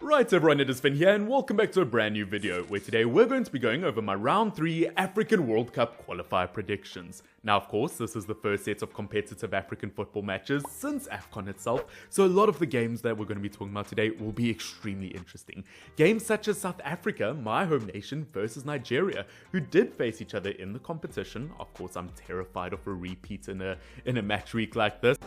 Right everyone, it is Finn here and welcome back to a brand new video where today we're going to be going over my round 3 African World Cup qualifier predictions. Now of course this is the first set of competitive African football matches since Afcon itself, so a lot of the games that we're going to be talking about today will be extremely interesting. Games such as South Africa, my home nation, versus Nigeria, who did face each other in the competition. Of course I'm terrified of a repeat in a match week like this.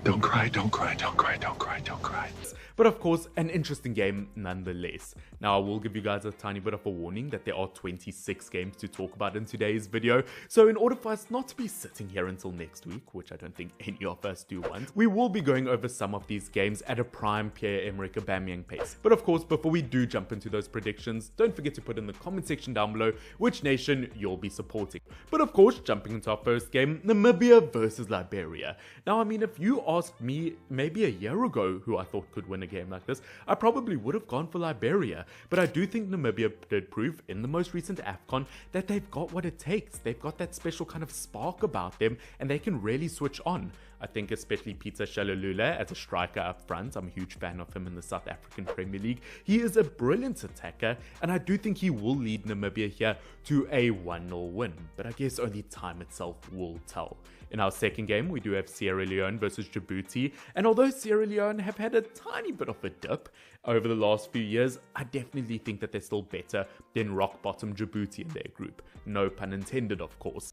Don't cry, don't cry, don't cry, don't cry, don't cry. But of course, an interesting game nonetheless. Now I will give you guys a tiny bit of a warning that there are 26 games to talk about in today's video. So in order for us not to be sitting here until next week, which I don't think any of us do want, we will be going over some of these games at a prime Pierre-Emerick Aubameyang pace. But of course, before we do jump into those predictions, don't forget to put in the comment section down below which nation you'll be supporting. But of course, jumping into our first game, Namibia versus Liberia. Now I mean, if you asked me maybe a year ago who I thought could win a game like this, I probably would have gone for Liberia. But I do think Namibia did prove in the most recent Afcon that they've got what it takes. They've got that special kind of spark about them and they can really switch on. I think especially Peter Shalalula as a striker up front. I'm a huge fan of him in the South African Premier League. He is a brilliant attacker and I do think he will lead Namibia here to a 1-0 win. But I guess only time itself will tell. In our second game, we do have Sierra Leone versus Djibouti, and although Sierra Leone have had a tiny bit of a dip over the last few years, I definitely think that they're still better than rock bottom Djibouti in their group. No pun intended, of course.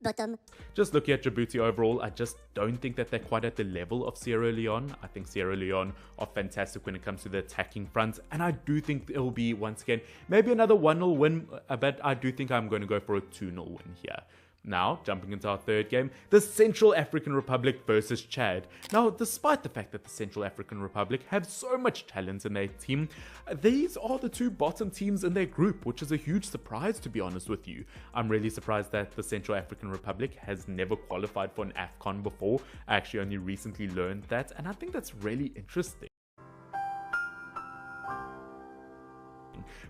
Bottom. Just looking at Djibouti overall, I just don't think that they're quite at the level of Sierra Leone. I think Sierra Leone are fantastic when it comes to the attacking front, and I do think it will be, once again, maybe another 1-0 win, but I do think I'm going to go for a 2-0 win here. Now, jumping into our third game, the Central African Republic versus Chad. Now, despite the fact that the Central African Republic have so much talent in their team, these are the two bottom teams in their group, which is a huge surprise, to be honest with you. I'm really surprised that the Central African Republic has never qualified for an Afcon before. I actually only recently learned that, and I think that's really interesting.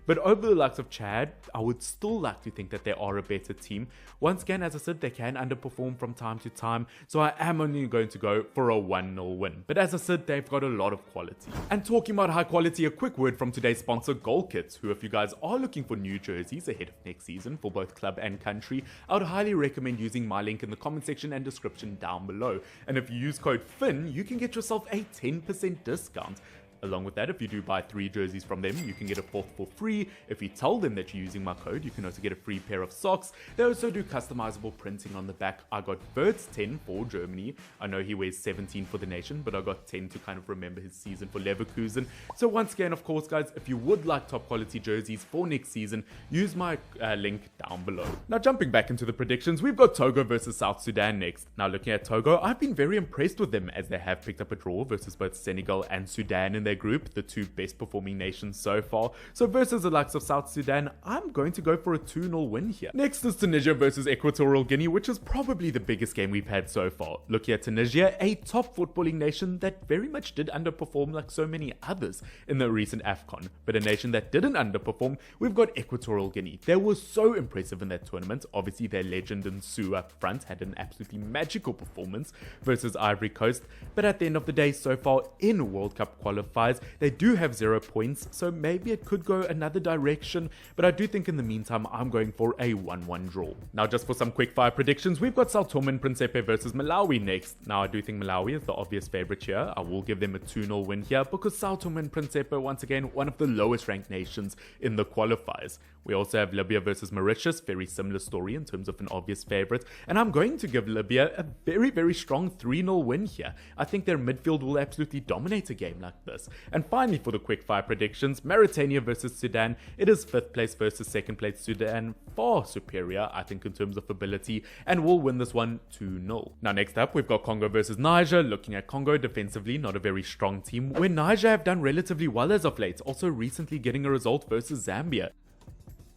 But over the likes of Chad, I would still like to think that they are a better team. Once again, as I said, they can underperform from time to time, so I am only going to go for a 1-0 win. But as I said, they've got a lot of quality. And talking about high quality, a quick word from today's sponsor, Goal Kit, who, if you guys are looking for new jerseys ahead of next season for both club and country, I would highly recommend using my link in the comment section and description down below. And if you use code FINN, you can get yourself a 10% discount. Along with that, if you do buy 3 jerseys from them, you can get a 4th for free. If you tell them that you're using my code, you can also get a free pair of socks. They also do customizable printing on the back. I got Verts 10 for Germany. I know he wears 17 for the nation, but I got 10 to kind of remember his season for Leverkusen. So once again, of course, guys, if you would like top quality jerseys for next season, use my link down below. Now, jumping back into the predictions, we've got Togo versus South Sudan next. Now, looking at Togo, I've been very impressed with them as they have picked up a draw versus both Senegal and Sudan in their group, the two best performing nations so far. So versus the likes of South Sudan, I'm going to go for a 2-0 win here. Next is Tunisia versus Equatorial Guinea, which is probably the biggest game we've had so far. Looking at Tunisia, a top footballing nation that very much did underperform like so many others in the recent Afcon. But a nation that didn't underperform, we've got Equatorial Guinea. They were so impressive in that tournament. Obviously their legend Nsu up front had an absolutely magical performance versus Ivory Coast. But at the end of the day, so far in World Cup qualifiers, they do have 0 points, so maybe it could go another direction, but I do think in the meantime I'm going for a 1-1 draw. Now just for some quick fire predictions, we've got Sao Tome and Principe versus Malawi next. Now I do think Malawi is the obvious favorite here. I will give them a 2-0 win here because Sao Tome and Principe, once again, one of the lowest ranked nations in the qualifiers. We also have Libya versus Mauritius, very similar story in terms of an obvious favorite, and I'm going to give Libya a very strong 3-0 win here. I think their midfield will absolutely dominate a game like this. And finally, for the quick fire predictions, Mauritania versus Sudan. It is 5th place versus 2nd place Sudan, far superior I think in terms of ability, and will win this one 2-0. Now next up we've got Congo versus Niger. Looking at Congo defensively, not a very strong team, where Niger have done relatively well as of late, also recently getting a result versus Zambia.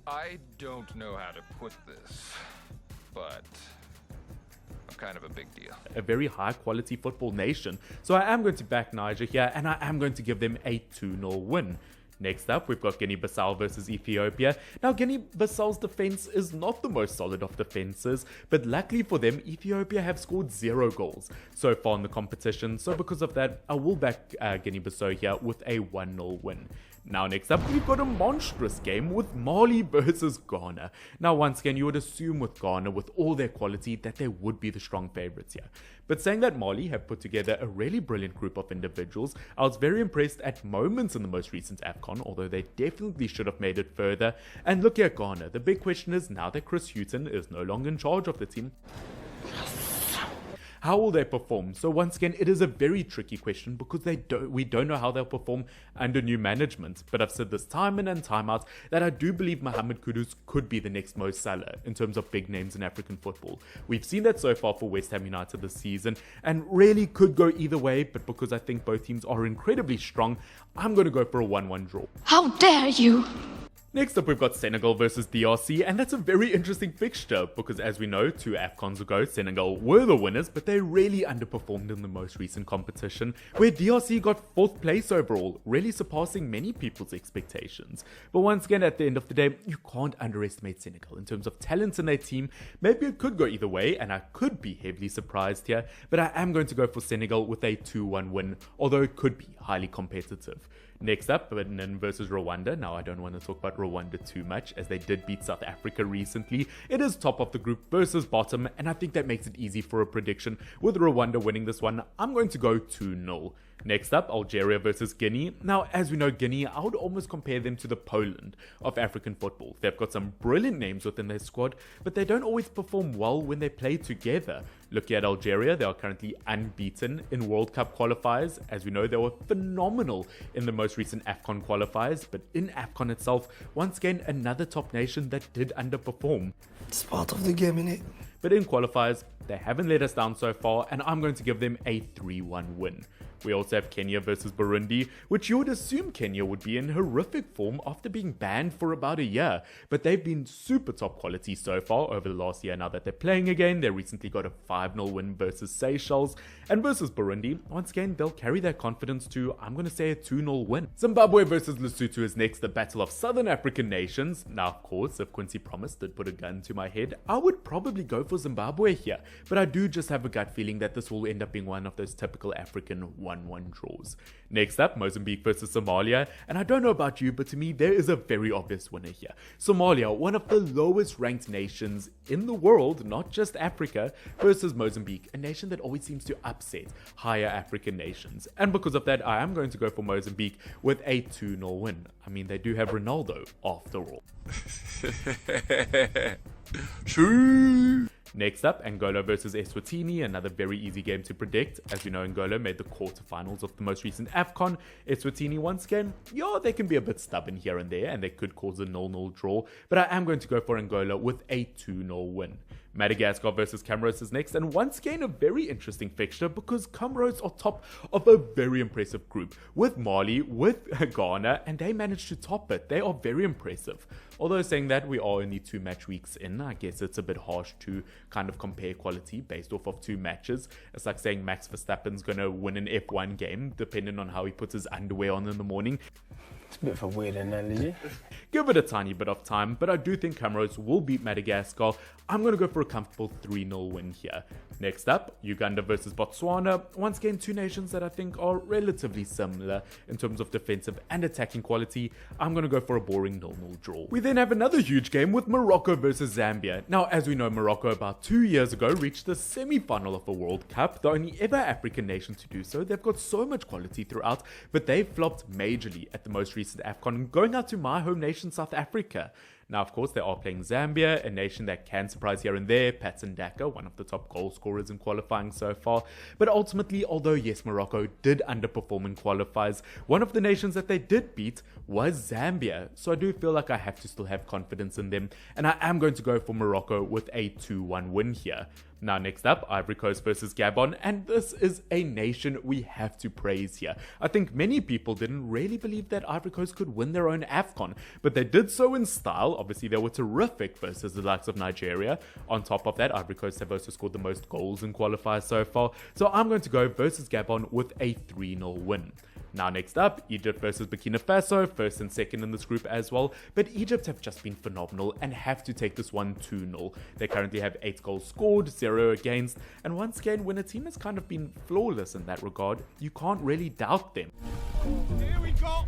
I don't know how to put this, but kind of a big deal. A very high quality football nation. So I am going to back Niger here and I am going to give them a 2-0 win. Next up, we've got Guinea-Bissau versus Ethiopia. Now, Guinea-Bissau's defense is not the most solid of defenses, but luckily for them, Ethiopia have scored 0 goals so far in the competition. So because of that, I will back Guinea-Bissau here with a 1-0 win. Now next up, we've got a monstrous game with Mali versus Ghana. Now once again, you would assume with Ghana, with all their quality, that they would be the strong favourites here. But saying that Mali have put together a really brilliant group of individuals, I was very impressed at moments in the most recent Afcon, although they definitely should have made it further. And look at Ghana, the big question is, now that Chris Hughton is no longer in charge of the team, how will they perform? So once again, it is a very tricky question because we don't know how they'll perform under new management. But I've said this time in and time out that I do believe Mohamed Kudus could be the next Mo Salah in terms of big names in African football. We've seen that so far for West Ham United this season and really could go either way. But because I think both teams are incredibly strong, I'm going to go for a 1-1 draw. How dare you! Next up, we've got Senegal versus DRC, and that's a very interesting fixture because as we know, 2 Afcons ago, Senegal were the winners, but they really underperformed in the most recent competition, where DRC got 4th place overall, really surpassing many people's expectations. But once again, at the end of the day, you can't underestimate Senegal in terms of talent in their team. Maybe it could go either way, and I could be heavily surprised here, but I am going to go for Senegal with a 2-1 win, although it could be highly competitive. Next up, Benin versus Rwanda. Now, I don't want to talk about Rwanda too much as they did beat South Africa recently. It is top of the group versus bottom, and I think that makes it easy for a prediction. With Rwanda winning this one, I'm going to go 2-0. Next up, Algeria versus Guinea. Now, as we know, Guinea, I would almost compare them to the Poland of African football. They've got some brilliant names within their squad, but they don't always perform well when they play together. Looking at Algeria, they are currently unbeaten in World Cup qualifiers. As we know, they were phenomenal in the most recent Afcon qualifiers, but in Afcon itself, once again, another top nation that did underperform. It's part of the game, innit? But in qualifiers, they haven't let us down so far, and I'm going to give them a 3-1 win. We also have Kenya versus Burundi, which you would assume Kenya would be in horrific form after being banned for about a year. But they've been super top quality so far over the last year now that they're playing again. They recently got a 5-0 win versus Seychelles. And versus Burundi, once again, they'll carry their confidence to, I'm going to say, a 2-0 win. Zimbabwe versus Lesotho is next, the battle of Southern African nations. Now, of course, if Quincy Promise did put a gun to my head, I would probably go for Zimbabwe here. But I do just have a gut feeling that this will end up being one of those typical African 1-1 draws. Next up, Mozambique versus Somalia, and I don't know about you, but to me there is a very obvious winner here. Somalia, one of the lowest ranked nations in the world, not just Africa, versus Mozambique, a nation that always seems to upset higher African nations. And because of that, I am going to go for Mozambique with a 2-0 win. I mean, they do have Ronaldo after all. Next up, Angola versus Eswatini, another very easy game to predict. As we know, Angola made the quarterfinals of the most recent Afcon. Eswatini, once again, yeah, they can be a bit stubborn here and there, and they could cause a 0-0 draw. But I am going to go for Angola with a 2-0 win. Madagascar versus Comoros is next, and once again a very interesting fixture because Comoros are top of a very impressive group with Mali, with Ghana, and they managed to top it. They are very impressive. Although saying that, we are only 2 match weeks in, I guess it's a bit harsh to kind of compare quality based off of 2 matches. It's like saying Max Verstappen's going to win an F1 game depending on how he puts his underwear on in the morning. It's a bit of a weird analogy. Give it a tiny bit of time, but I do think Comoros will beat Madagascar. I'm going to go for a comfortable 3-0 win here. Next up, Uganda versus Botswana. Once again, 2 nations that I think are relatively similar in terms of defensive and attacking quality. I'm going to go for a boring 0-0 draw. We then have another huge game with Morocco versus Zambia. Now, as we know, Morocco about 2 years ago reached the semi-final of a World Cup, the only ever African nation to do so. They've got so much quality throughout, but they've flopped majorly at the most recent Afcon, going out to my home nation, South Africa. Now, of course, they are playing Zambia, a nation that can surprise here and there. Patson Daka, one of the top goal scorers in qualifying so far. But ultimately, although yes, Morocco did underperform in qualifiers, one of the nations that they did beat was Zambia. So I do feel like I have to still have confidence in them. And I am going to go for Morocco with a 2-1 win here. Now, next up, Ivory Coast versus Gabon, and this is a nation we have to praise here. I think many people didn't really believe that Ivory Coast could win their own Afcon, but they did so in style. Obviously, they were terrific versus the likes of Nigeria. On top of that, Ivory Coast have also scored the most goals in qualifiers so far, so I'm going to go versus Gabon with a 3-0 win. Now next up, Egypt versus Burkina Faso, first and second in this group as well, but Egypt have just been phenomenal and have to take this one 2-0. They currently have 8 goals scored, 0 against, and once again, when a team has kind of been flawless in that regard, you can't really doubt them. Here we go!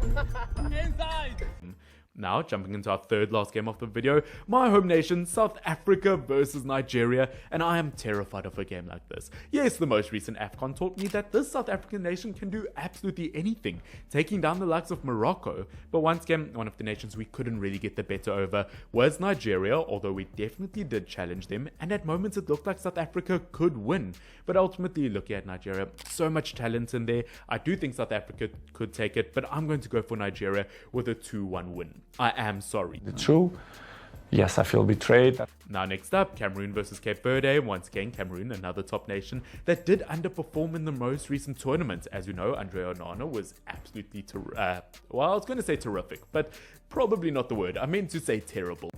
Inside! Now, jumping into our third last game of the video, my home nation, South Africa versus Nigeria, and I am terrified of a game like this. Yes, the most recent Afcon taught me that this South African nation can do absolutely anything, taking down the likes of Morocco, but once again, one of the nations we couldn't really get the better over was Nigeria, although we definitely did challenge them, and at moments it looked like South Africa could win, but ultimately, looking at Nigeria, so much talent in there, I do think South Africa could take it, but I'm going to go for Nigeria with a 2-1 win. I am sorry. True. Yes, I feel betrayed. Now next up, Cameroon versus Cape Verde. Once again, Cameroon, another top nation that did underperform in the most recent tournament. As you know, Andre Onana was absolutely, well, I was going to say terrific, but probably not the word. I meant to say terrible.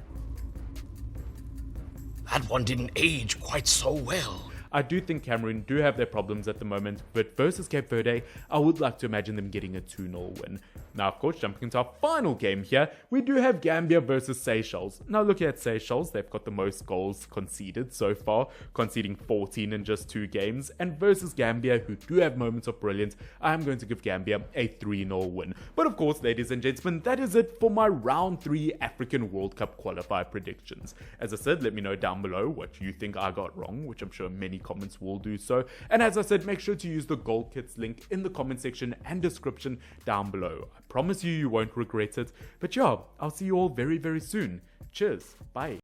That one didn't age quite so well. I do think Cameroon do have their problems at the moment, but versus Cape Verde, I would like to imagine them getting a 2-0 win. Now, of course, jumping into our final game here, we do have Gambia versus Seychelles. Now, looking at Seychelles, they've got the most goals conceded so far, conceding 14 in just 2 games, and versus Gambia, who do have moments of brilliance, I am going to give Gambia a 3-0 win. But of course, ladies and gentlemen, that is it for my round 3 African World Cup qualifier predictions. As I said, let me know down below what you think I got wrong, which I'm sure many comments will do so. And as I said, make sure to use the gold kits link in the comment section and description down below. I promise you won't regret it. But yeah, I'll see you all very, very soon. Cheers. Bye.